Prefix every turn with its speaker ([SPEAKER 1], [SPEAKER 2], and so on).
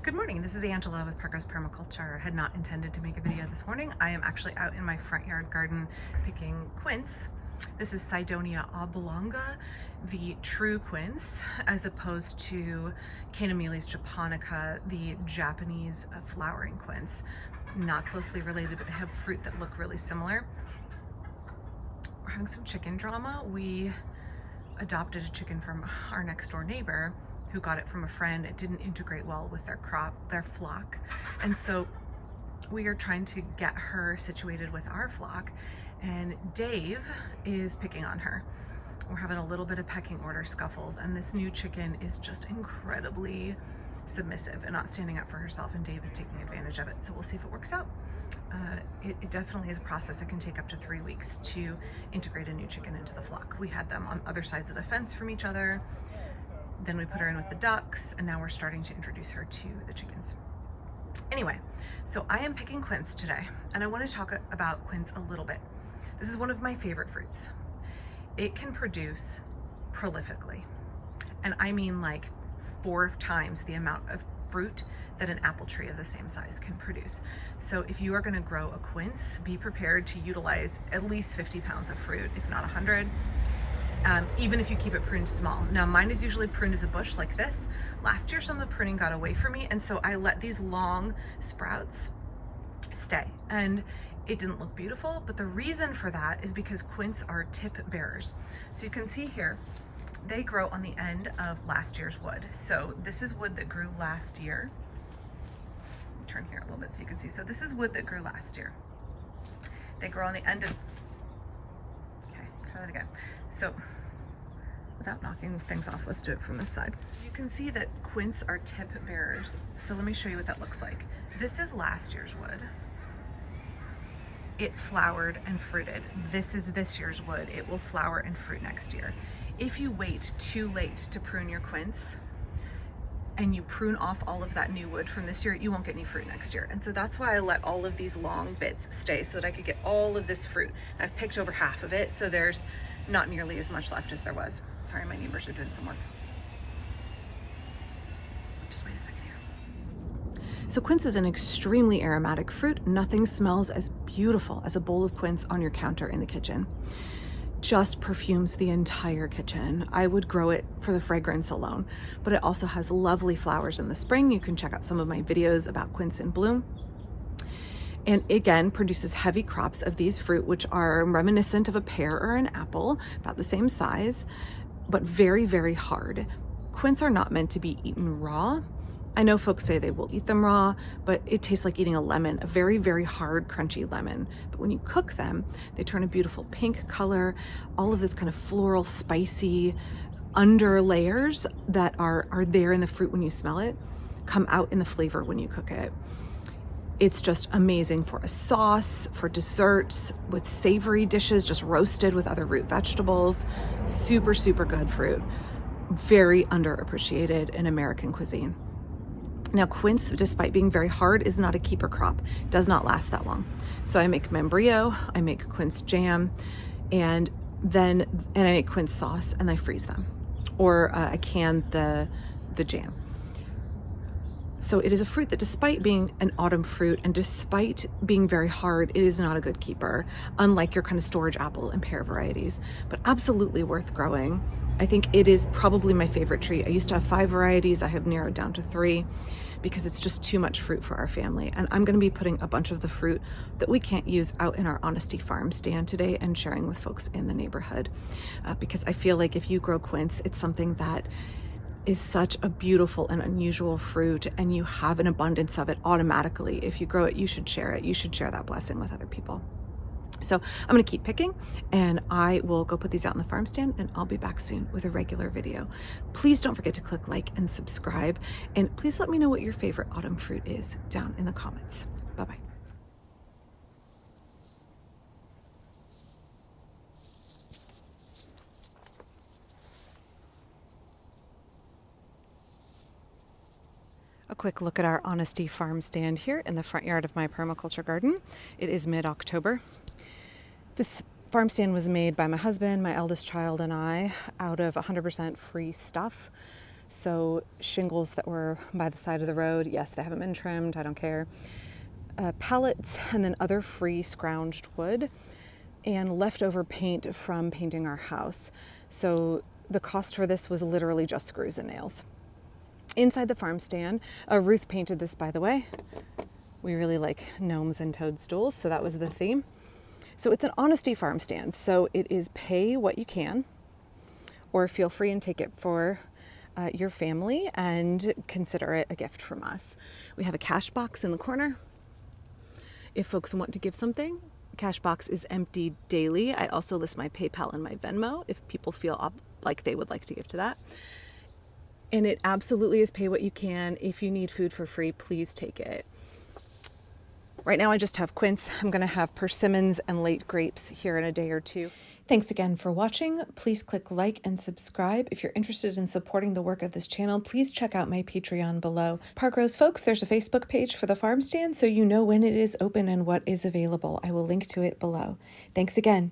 [SPEAKER 1] Good morning, this is Angela with Permaculture. I had not intended to make a video this morning. I am actually out in my front yard garden picking quince. This is Cydonia oblonga, the true quince, as opposed to Caenomyles japonica, the Japanese flowering quince. Not closely related, but they have fruit that look really similar. We're having some chicken drama. We adopted a chicken from our next door neighbor who got it from a friend. It didn't integrate well with their flock. And so we are trying to get her situated with our flock, and Dave is picking on her. We're having a little bit of pecking order scuffles, and this new chicken is just incredibly submissive and not standing up for herself, and Dave is taking advantage of it. So we'll see if it works out. It definitely is a process. It can take up to 3 weeks to integrate a new chicken into the flock. We had them on other sides of the fence from each other. Then we put her in with the ducks, and now we're starting to introduce her to the chickens. Anyway, so I am picking quince today, and I want to talk about quince a little bit. This is one of my favorite fruits. It can produce prolifically, and I mean like 4 times the amount of fruit that an apple tree of the same size can produce. So if you are going to grow a quince, be prepared to utilize at least 50 pounds of fruit, if not 100. Even if you keep it pruned small. Now mine is usually pruned as a bush like this. Last year some of the pruning got away from me, and so I let these long sprouts stay, and it didn't look beautiful, but the reason for that is because quince are tip bearers. So you can see here, they grow on the end of last year's wood. So this is wood that grew last year. Turn here a little bit so you can see. So this is wood that grew last year. They grow on the end of, okay, try that again. So without knocking things off, let's do it from this side. You can see that quince are tip bearers. So let me show you what that looks like. This is last year's wood. It flowered and fruited. This is this year's wood. It will flower and fruit next year. If you wait too late to prune your quince and you prune off all of that new wood from this year, you won't get any fruit next year. And so that's why I let all of these long bits stay so that I could get all of this fruit. I've picked over half of it, so there's not nearly as much left as there was. Sorry, my neighbors are doing some work. Just wait a second here. So quince is an extremely aromatic fruit. Nothing smells as beautiful as a bowl of quince on your counter in the kitchen. Just perfumes the entire kitchen. I would grow it for the fragrance alone, but it also has lovely flowers in the spring. You can check out some of my videos about quince in bloom. And again, produces heavy crops of these fruit, which are reminiscent of a pear or an apple, about the same size, but very, very hard. Quince are not meant to be eaten raw. I know folks say they will eat them raw, but it tastes like eating a lemon, a very, very hard, crunchy lemon. But when you cook them, they turn a beautiful pink color, all of this kind of floral, spicy under layers that are there in the fruit when you smell it, come out in the flavor when you cook it. It's just amazing for a sauce, for desserts, with savory dishes, just roasted with other root vegetables. Super, super good fruit. Very underappreciated in American cuisine. Now quince, despite being very hard, is not a keeper crop. Does not last that long. So I make membrillo, I make quince jam, and I make quince sauce, and I freeze them. Or I can the jam. So it is a fruit that, despite being an autumn fruit and despite being very hard, it is not a good keeper, unlike your kind of storage apple and pear varieties, but absolutely worth growing. I think it is probably my favorite tree. I used to have 5 varieties. I have narrowed down to 3 because it's just too much fruit for our family. And I'm going to be putting a bunch of the fruit that we can't use out in our Honesty Farm stand today and sharing with folks in the neighborhood. Because I feel like if you grow quince, it's something that is such a beautiful and unusual fruit, and you have an abundance of it automatically. If you grow it, you should share it. You should share that blessing with other people. So I'm going to keep picking, and I will go put these out in the farm stand, and I'll be back soon with a regular video. Please don't forget to click like and subscribe, and please let me know what your favorite autumn fruit is down in the comments. Bye-bye. A quick look at our Honesty Farm stand here in the front yard of my permaculture garden. It is mid-October. This farm stand was made by my husband, my eldest child, and I out of 100% free stuff. So shingles that were by the side of the road, yes, they haven't been trimmed, I don't care. Pallets, and then other free scrounged wood, and leftover paint from painting our house. So the cost for this was literally just screws and nails. Inside the farm stand, Ruth painted this, by the way. We really like gnomes and toadstools, so that was the theme. So it's an honesty farm stand. So it is pay what you can, or feel free and take it for your family and consider it a gift from us. We have a cash box in the corner. If folks want to give something, cash box is emptied daily. I also list my PayPal and my Venmo if people feel like they would like to give to that. And it absolutely is pay what you can. If you need food for free, please take it. Right now I just have quince. I'm going to have persimmons and late grapes here in a day or two. Thanks again for watching. Please click like and subscribe. If you're interested in supporting the work of this channel, please check out my Patreon below. Parkrose folks, there's a Facebook page for the farm stand so you know when it is open and what is available. I will link to it below. Thanks again.